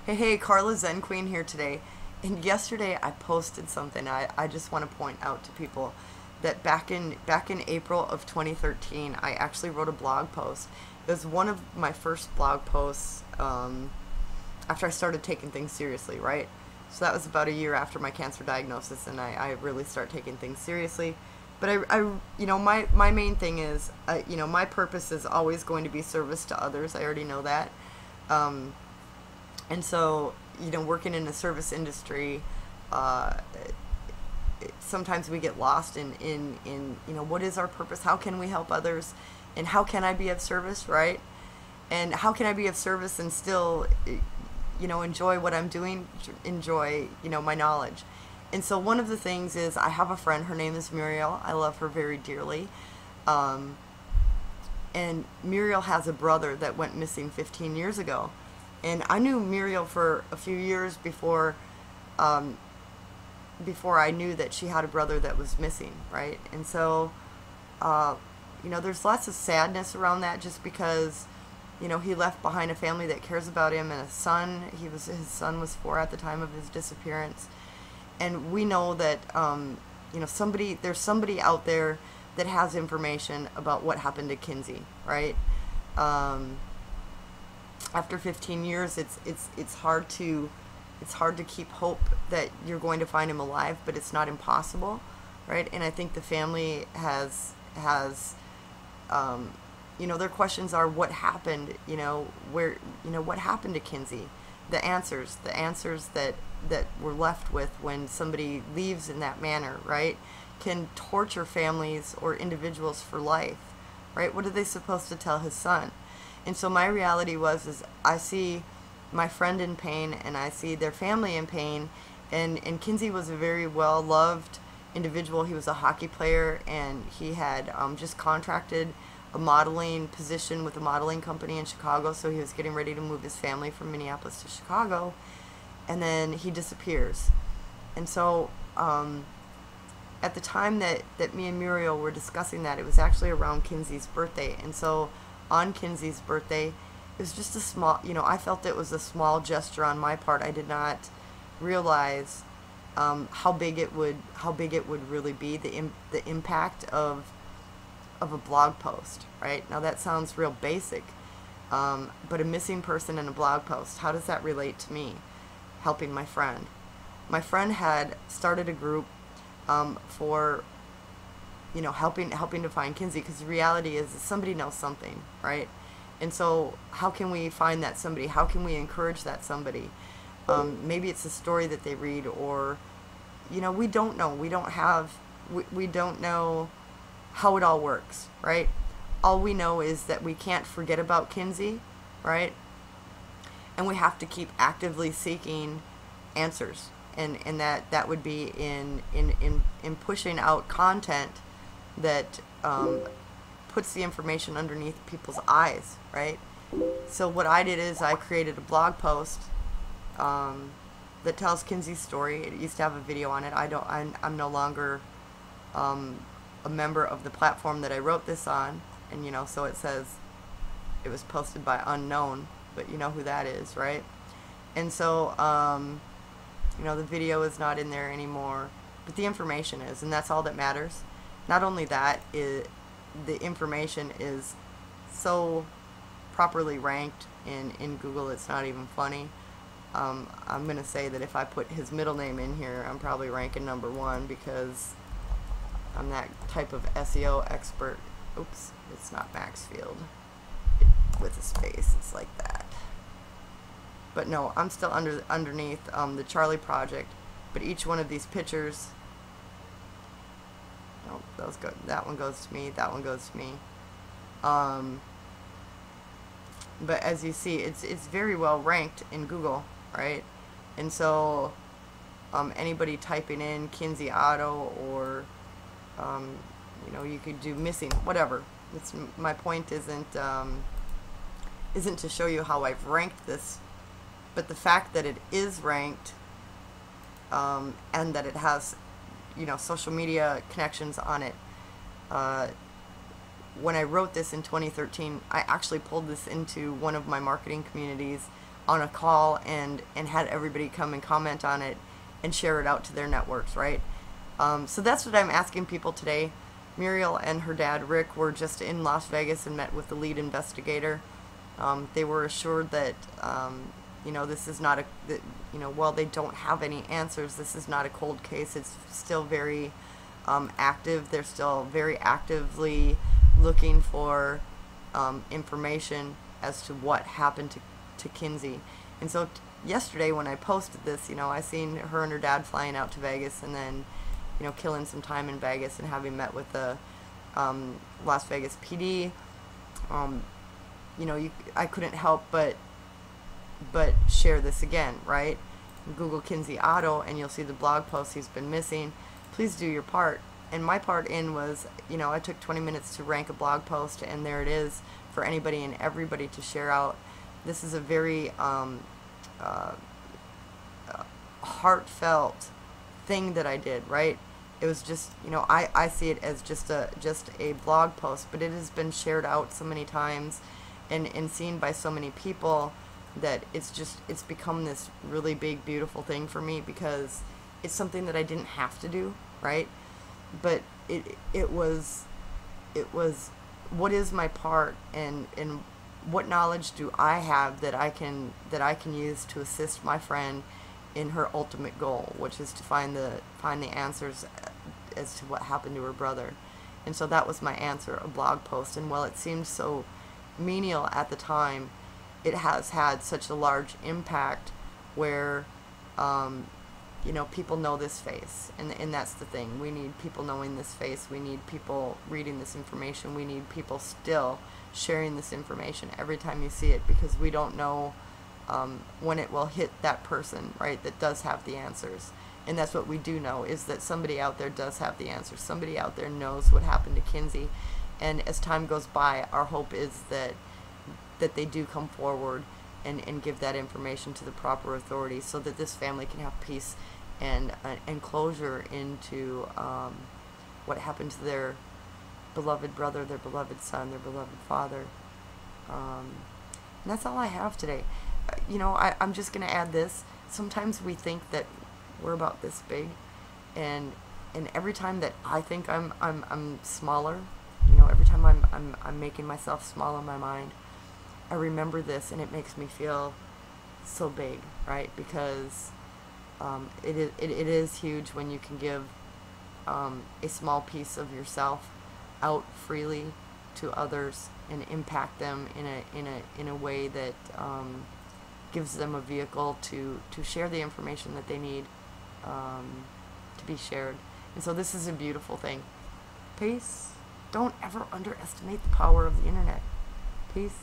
Hey, Carla Zen Queen here today. And yesterday I posted something I just want to point out to people that back in April of 2013 I actually wrote a blog post. It was one of my first blog posts after I started taking things seriously, right? So that was about a year after my cancer diagnosis, and I really start taking things seriously. But my main thing is, my purpose is always going to be service to others. I already know that. Um, and so, working in the service industry, uh, sometimes we get lost in what is our purpose? How can we help others? And how can I be of service, right? And how can I be of service and still, enjoy what I'm doing, enjoy, my knowledge? And so one of the things is I have a friend, her name is Muriel. I love her very dearly. Um, and Muriel has a brother that went missing 15 years ago. And I knew Muriel for a few years um, before I knew that she had a brother that was missing, right? And so, uh, there's lots of sadness around that just because, he left behind a family that cares about him and a son. His son was 4 at the time of his disappearance. And we know that, there's somebody out there that has information about what happened to Kinsey, right? Um, After 15 years, it's hard to keep hope that you're going to find him alive, but it's not impossible, right? And I think the family has their questions are what happened, what happened to Kinsey, the answers that we're left with when somebody leaves in that manner, right, can torture families or individuals for life, right? What are they supposed to tell his son? And so my reality is I see my friend in pain and I see their family in pain, and Kinsey was a very well loved individual. He was a hockey player, and he had just contracted a modeling position with a modeling company in Chicago, so he was getting ready to move his family from Minneapolis to Chicago, and then he disappears. And so at the time that me and Muriel were discussing that, it was actually around Kinsey's birthday. And so on Kinsey's birthday, it was just a small, I felt it was a small gesture on my part. I did not realize how big it would really be, the impact of a blog post, right? Now that sounds real basic, but a missing person in a blog post, how does that relate to me helping my friend? My friend had started a group for helping to find Kinsey, because the reality is that somebody knows something, right? And so how can we find that somebody? How can we encourage that somebody? Maybe it's a story that they read, or we don't know. We don't know how it all works, right? All we know is that we can't forget about Kinsey, right? And we have to keep actively seeking answers, and that would be in pushing out content that puts the information underneath people's eyes, right? So what I did is I created a blog post that tells Kinsey's story. It used to have a video on it. I'm no longer a member of the platform that I wrote this on, and so it says it was posted by unknown, but you know who that is, right? And so the video is not in there anymore, but the information is, and that's all that matters. Not only that, the information is so properly ranked in Google, it's not even funny. I'm going to say that if I put his middle name in here, I'm probably ranking #1, because I'm that type of SEO expert. Oops, it's not Maxfield. With a space, it's like that. But no, I'm still underneath the Charlie Project. But each one of these pictures, oh, that one goes to me, that one goes to me. But as you see, it's very well ranked in Google, right? And so anybody typing in Kinsey Otto, or you could do missing, whatever. My point isn't to show you how I've ranked this, but the fact that it is ranked, and that it has social media connections on it. When I wrote this in 2013, I actually pulled this into one of my marketing communities on a call and had everybody come and comment on it and share it out to their networks, right? So that's what I'm asking people today. Muriel and her dad, Rick, were just in Las Vegas and met with the lead investigator. They were assured that, this is not while they don't have any answers, this is not a cold case. It's still very active. They're still very actively looking for information as to what happened to Kinsey. And so yesterday when I posted this, I seen her and her dad flying out to Vegas and then, killing some time in Vegas and having met with the Las Vegas PD. I couldn't help but share this again, right? Google Kinsey Otto and you'll see the blog post, he's been missing. Please do your part. And my part in was, I took 20 minutes to rank a blog post, and there it is for anybody and everybody to share out. This is a very heartfelt thing that I did, right? It was just, I see it as just a blog post, but it has been shared out so many times and seen by so many people that it's become this really big, beautiful thing for me, because it's something that I didn't have to do, right? But it was what is my part, and what knowledge do I have that I can use to assist my friend in her ultimate goal, which is to find the answers as to what happened to her brother. And so that was my answer, a blog post. And while it seemed so menial at the time, it has had such a large impact where people know this face, and that's the thing. We need people knowing this face. We need people reading this information. We need people still sharing this information every time you see it, because we don't know when it will hit that person, right, that does have the answers. And that's what we do know, is that somebody out there does have the answers. Somebody out there knows what happened to Kinsey. And as time goes by, our hope is that they do come forward and give that information to the proper authorities, so that this family can have peace and closure into what happened to their beloved brother, their beloved son, their beloved father. And that's all I have today. I'm just going to add this. Sometimes we think that we're about this big, and every time that I think I'm smaller, every time I'm making myself small in my mind, I remember this, and it makes me feel so big, right? Because it is huge when you can give a small piece of yourself out freely to others and impact them in a way that gives them a vehicle to share the information that they need to be shared. And so this is a beautiful thing. Peace. Don't ever underestimate the power of the internet. Peace.